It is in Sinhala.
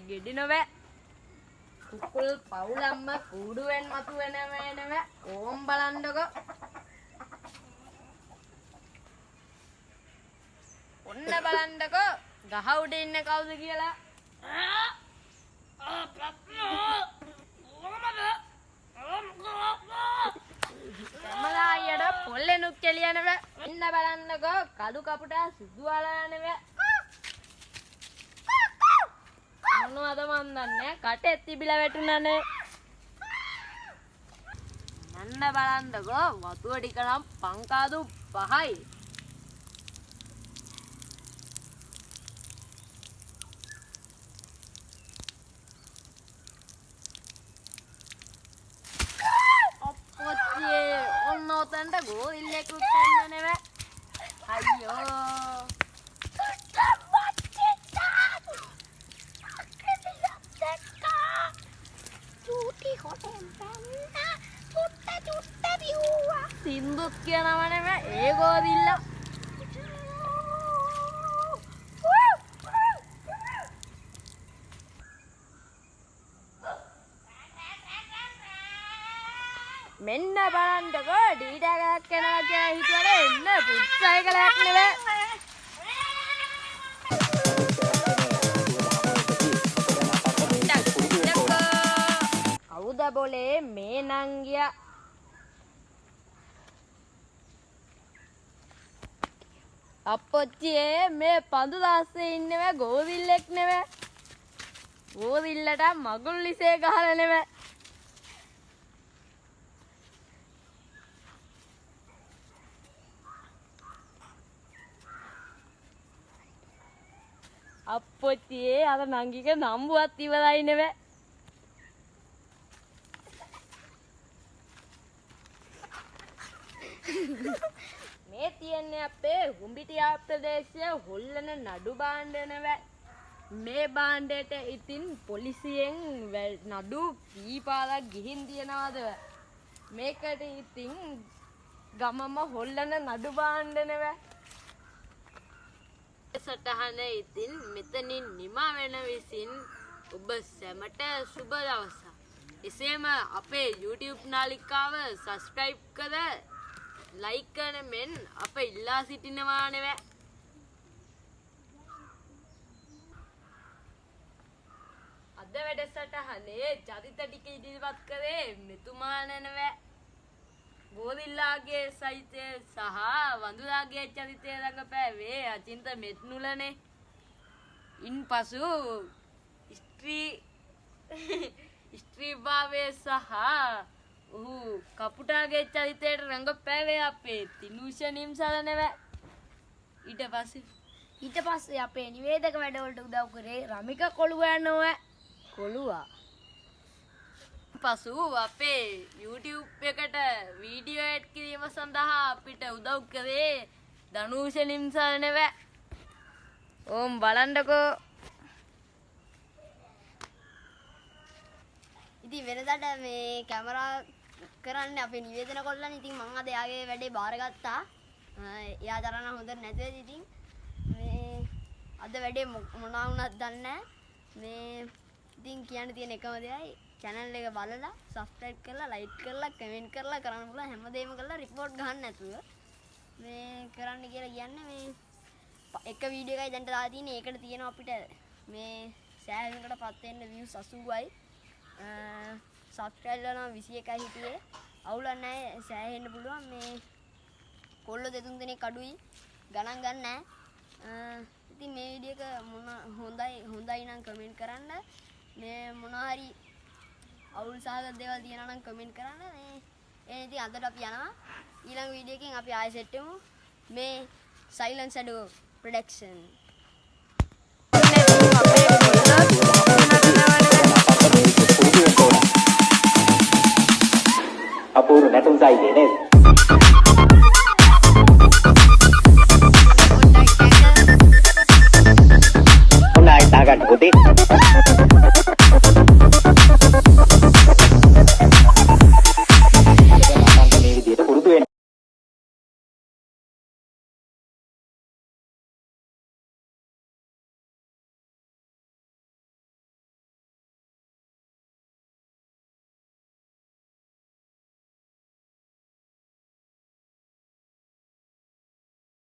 ගෙඩි නොවේ. කුකුල් පවුලම්ම කුඩුවෙන් මතුවෙනව එනව. ඕම් බලන්නකෝ. ඔන්න බලන්නකෝ ගහ උඩ ඉන්නේ කවුද කියලා. කමලා අයියට පොල්ලෙනුත් කෙලියනව. ඉන්න බලන්නකෝ කඩු කපුටා සුදු වලනව. මොනවද මන් දන්නේ කටේ තිබිලා වැටුණානේ. යන්න බලන්නකෝ වතුර ටික නම් පංකාදු 5යි. ඔන්නෝතන්ට ගෝවිල්ලෙකුත් එන්න නෙව. අයියෝ සින්දුත් කියනව නෙව ඒ ගෝවිල්ල. මෙන්න බලන්නකෝ ඩීටා ගහක් යනවා කියලා හිතුවනේ එන්න පුත්සයිකලයක් නෙවෙයි. කවුද බොලේ මේ නංගියා? අප්පොච්චියේ මේ පඳු දාස්සේ ඉන්නව ගෝවිල්ලෙක් නෙවෙයි. ගෝවිල්ලට මගුල් ලිසේ ගහලා නෙවෙයි. අප්පොච්චියේ අර නංගික නම්බුවත් ඉවරයි නෙවෙයි. මේ තියන්නේ අපේ හුඹිටියා ප්‍රදේශයේ හොල්ලන නඩු භාණ්ඩ නෙවෙයි. මේ භාණ්ඩයට ඉතින් පොලිසියෙන් නඩු කීපාරක් ගිහින් තියනවාද? මේකට ඉතින් ගමම හොල්ලන නඩු භාණ්ඩ නෙවෙයි. සටහන ඉතින් මෙතනින් නිමා වෙන විසින් ඔබ සැමට සුබ දවසක්. එසේම අපේ YouTube නාලිකාව subscribe කර like කරන මෙන් අප ඉල්ලා සිටිනවා නෙවෙයි. අද වැඩසටහනේ චරිත ටික ඉදිරිපත් කරේ මෙතුමා නෙවෙයි. ගෝවිල්ලාගේ සහිතය සහ වඳුරාගේ චරිතය රඟපෑවේ අචින්ත මෙත්නුලනේ. ඉන්පසු ස්ත්‍රීභාවය සහ ඔහු කපුටාගේ චරිතයට රඟපෑවේ අපේ තිනුෂ නිම්සල නෙවෙයි. ඊට පස්සේ අපේ නිවේදක වැඩවලට උදව් කරේ රමික කොළුවා නෙවෙයි. කොළුවා පසු අපේ YouTube එකට වීඩියෝ එඩ් කිරීම සඳහා අපිට උදව් කරේ ධනුෂ නිම්සල් නෙවෙයි. ඕම් බලන්නකෝ. ඉතින් වෙනදාට මේ කැමරා කරන්න අපේ නිවේදන කොල්ලන් ඉතින් මම අද එයාගේ වැඩේ බාරගත්තා. එයා තරණ හොඳ නැතුවද ඉතින් මේ අද වැඩේ මොනවා වුණත් දන්නේ නැහැ. මේ ඉතින් කියන්න තියෙන එකම දෙයයි channel එක බලලා subscribe කරලා like කරලා comment කරලා කරන්න පුළුවන් හැමදේම කරලා report ගහන්න නැතුව මේ කරන්න කියලා කියන්නේ. මේ එක වීඩියෝ එකයි දැන් දාලා තියෙන්නේ. ඒකට තියෙනවා අපිට මේ සෑහෙනකටපත් වෙන්න views 80යි. subscribe කරනවා 21යි හිටියේ. අවුලක් නැහැ සෑහෙන්න පුළුවන්. මේ කොල්ල දෙතුන් දෙනෙක් අඩුයි ගණන් ගන්න නැහැ. ඉතින් මේ වීඩියෝ එක මොන හොඳයි නම් comment කරන්න. මේ මොනවා හරි අවුල් සහගත දේවල් තියෙනවා නම් කමෙන්ට් කරන්න. මේ ඉතින් අදට අපි යනවා. ඊළඟ වීඩියෝ එකෙන් අපි ආයෙ සෙට් වෙමු. මේ Silent Shadow production. අපූර්ව නැටුම් සායිලේ නේද?